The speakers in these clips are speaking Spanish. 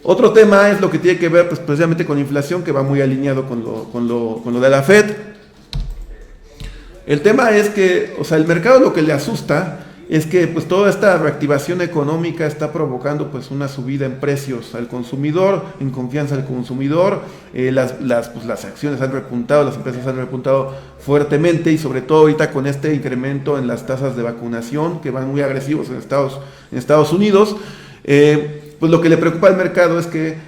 Otro tema es lo que tiene que ver pues, precisamente con la inflación, que va muy alineado con lo de la Fed. El tema es que, o sea, el mercado lo que le asusta es que pues toda esta reactivación económica está provocando pues una subida en precios al consumidor, en confianza al consumidor, las acciones han repuntado, las empresas han repuntado fuertemente, y sobre todo ahorita con este incremento en las tasas de vacunación que van muy agresivos en Estados Unidos. Pues lo que le preocupa al mercado es que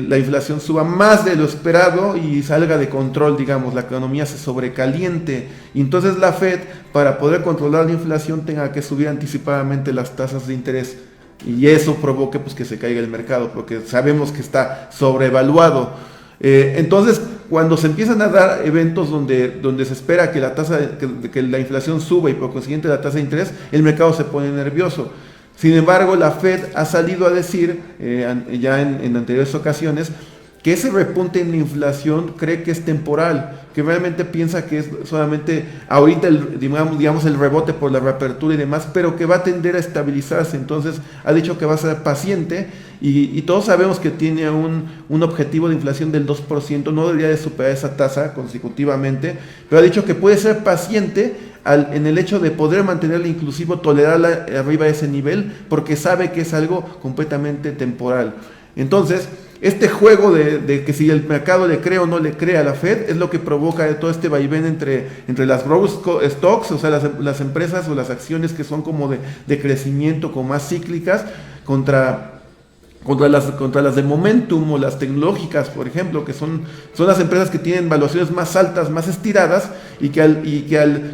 la inflación suba más de lo esperado y salga de control, digamos, la economía se sobrecaliente, y entonces la Fed, para poder controlar la inflación, tenga que subir anticipadamente las tasas de interés, y eso provoque pues que se caiga el mercado, porque sabemos que está sobrevaluado. Entonces, cuando se empiezan a dar eventos donde se espera que que la inflación suba y por consiguiente la tasa de interés, el mercado se pone nervioso. Sin embargo, la Fed ha salido a decir, ya en anteriores ocasiones, que ese repunte en la inflación cree que es temporal, que realmente piensa que es solamente ahorita digamos el rebote por la reapertura y demás, pero que va a tender a estabilizarse. Entonces ha dicho que va a ser paciente, y todos sabemos que tiene un objetivo de inflación del 2%, no debería de superar esa tasa consecutivamente, pero ha dicho que puede ser paciente en el hecho de poder mantenerla, inclusive tolerarla arriba de ese nivel, porque sabe que es algo completamente temporal. Entonces, este juego de que si el mercado le cree o no le cree a la Fed es lo que provoca todo este vaivén entre las growth stocks, o sea, las empresas o las acciones que son como de crecimiento, como más cíclicas, contra las de momentum o las tecnológicas, por ejemplo, que son las empresas que tienen valuaciones más altas, más estiradas, y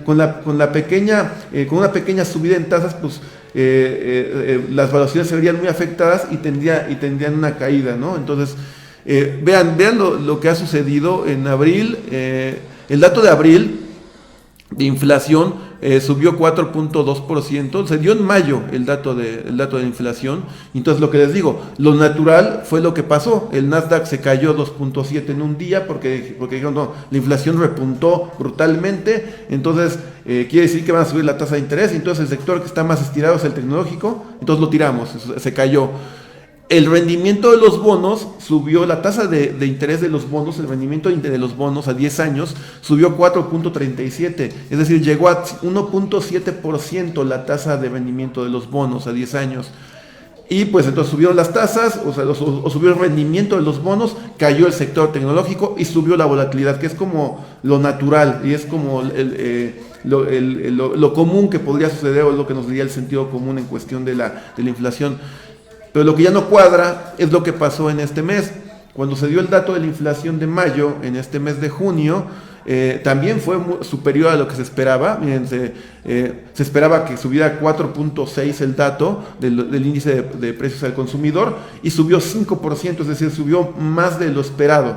con una pequeña subida en tasas, pues las valuaciones se verían muy afectadas y tendrían una caída, ¿no? Entonces, vean lo que ha sucedido en abril. El dato de abril de inflación subió 4.2%, se dio en mayo el dato de inflación. Entonces, lo que les digo, lo natural fue lo que pasó. El Nasdaq se cayó 2.7 en un día porque dijeron, no, la inflación repuntó brutalmente, entonces quiere decir que van a subir la tasa de interés. Entonces el sector que está más estirado es el tecnológico, entonces lo tiramos, se cayó. El rendimiento de los bonos subió, la tasa de interés de los bonos, el rendimiento de los bonos a 10 años subió 4.37, es decir, llegó a 1.7% la tasa de rendimiento de los bonos a 10 años. Y pues entonces subieron las tasas, o subió el rendimiento de los bonos, cayó el sector tecnológico y subió la volatilidad, que es como lo natural y es como lo común que podría suceder, o lo que nos diría el sentido común en cuestión de la inflación. Pero lo que ya no cuadra es lo que pasó en este mes. Cuando se dio el dato de la inflación de mayo, en este mes de junio, también fue superior a lo que se esperaba. Miren, se esperaba que subiera 4.6 el dato del índice de precios al consumidor, y subió 5%, es decir, subió más de lo esperado.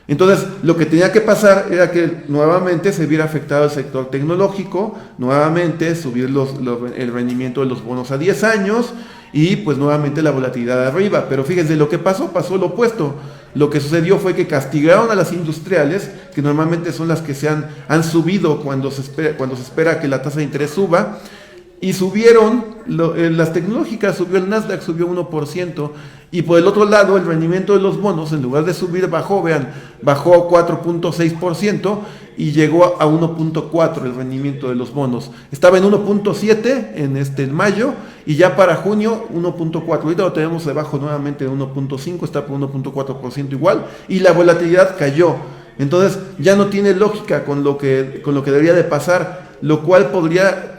Entonces, lo que tenía que pasar era que nuevamente se viera afectado el sector tecnológico, nuevamente subir el rendimiento de los bonos a 10 años, y pues nuevamente la volatilidad arriba. Pero fíjense, lo que pasó lo opuesto. Lo que sucedió fue que castigaron a las industriales, que normalmente son las que han subido cuando se espera que la tasa de interés suba, y subieron las tecnológicas, subió el Nasdaq, subió 1%, y por el otro lado el rendimiento de los bonos, en lugar de subir, bajó 4.6%, y llegó a 1.4 el rendimiento de los bonos. Estaba en 1.7 en mayo, y ya para junio 1.4. Ahorita lo tenemos debajo nuevamente de 1.5, está por 1.4% igual, y la volatilidad cayó. Entonces ya no tiene lógica con lo que debería de pasar, lo cual podría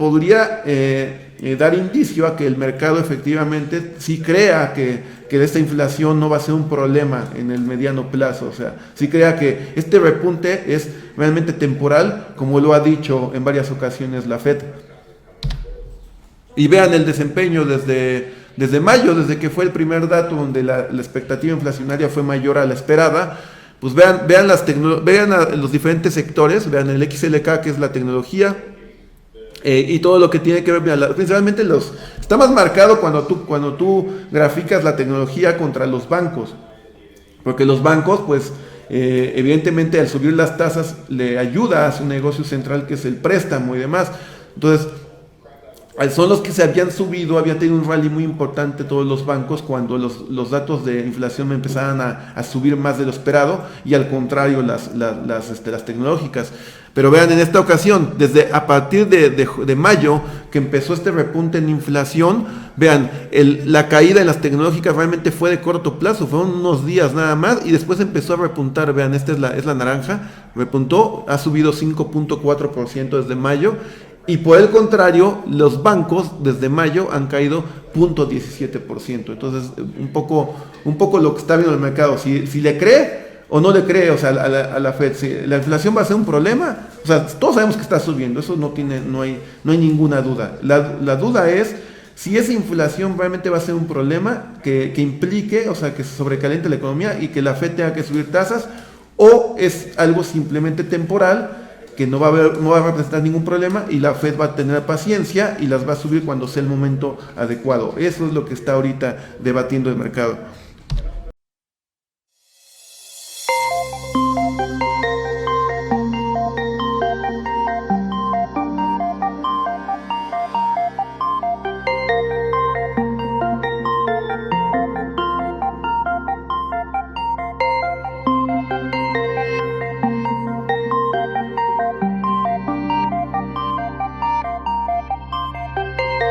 dar indicio a que el mercado efectivamente sí crea que esta inflación no va a ser un problema en el mediano plazo. O sea, sí crea que este repunte es realmente temporal, como lo ha dicho en varias ocasiones la Fed. Y vean el desempeño desde mayo, desde que fue el primer dato donde la expectativa inflacionaria fue mayor a la esperada. Pues vean los diferentes sectores, vean el XLK, que es la tecnología, y todo lo que tiene que ver, principalmente está más marcado cuando tú graficas la tecnología contra los bancos, porque los bancos, pues, evidentemente al subir las tasas le ayuda a su negocio central, que es el préstamo y demás. Entonces, son los que se habían subido, habían tenido un rally muy importante todos los bancos cuando los datos de inflación empezaban a subir más de lo esperado, y al contrario las tecnológicas. Pero vean, en esta ocasión, a partir de mayo, que empezó este repunte en inflación, vean, la caída en las tecnológicas realmente fue de corto plazo, fueron unos días nada más, y después empezó a repuntar. Vean, esta es la naranja, repuntó, ha subido 5.4% desde mayo. Y por el contrario, los bancos desde mayo han caído 0.17%. Entonces, un poco lo que está viendo el mercado, si le cree o no le cree, o sea, a la Fed, si la inflación va a ser un problema, o sea, todos sabemos que está subiendo, eso no hay ninguna duda. La duda es si esa inflación realmente va a ser un problema que implique, o sea, que se sobrecaliente la economía y que la Fed tenga que subir tasas, o es algo simplemente temporal, que no va a representar ningún problema, y la Fed va a tener paciencia y las va a subir cuando sea el momento adecuado. Eso es lo que está ahorita debatiendo el mercado.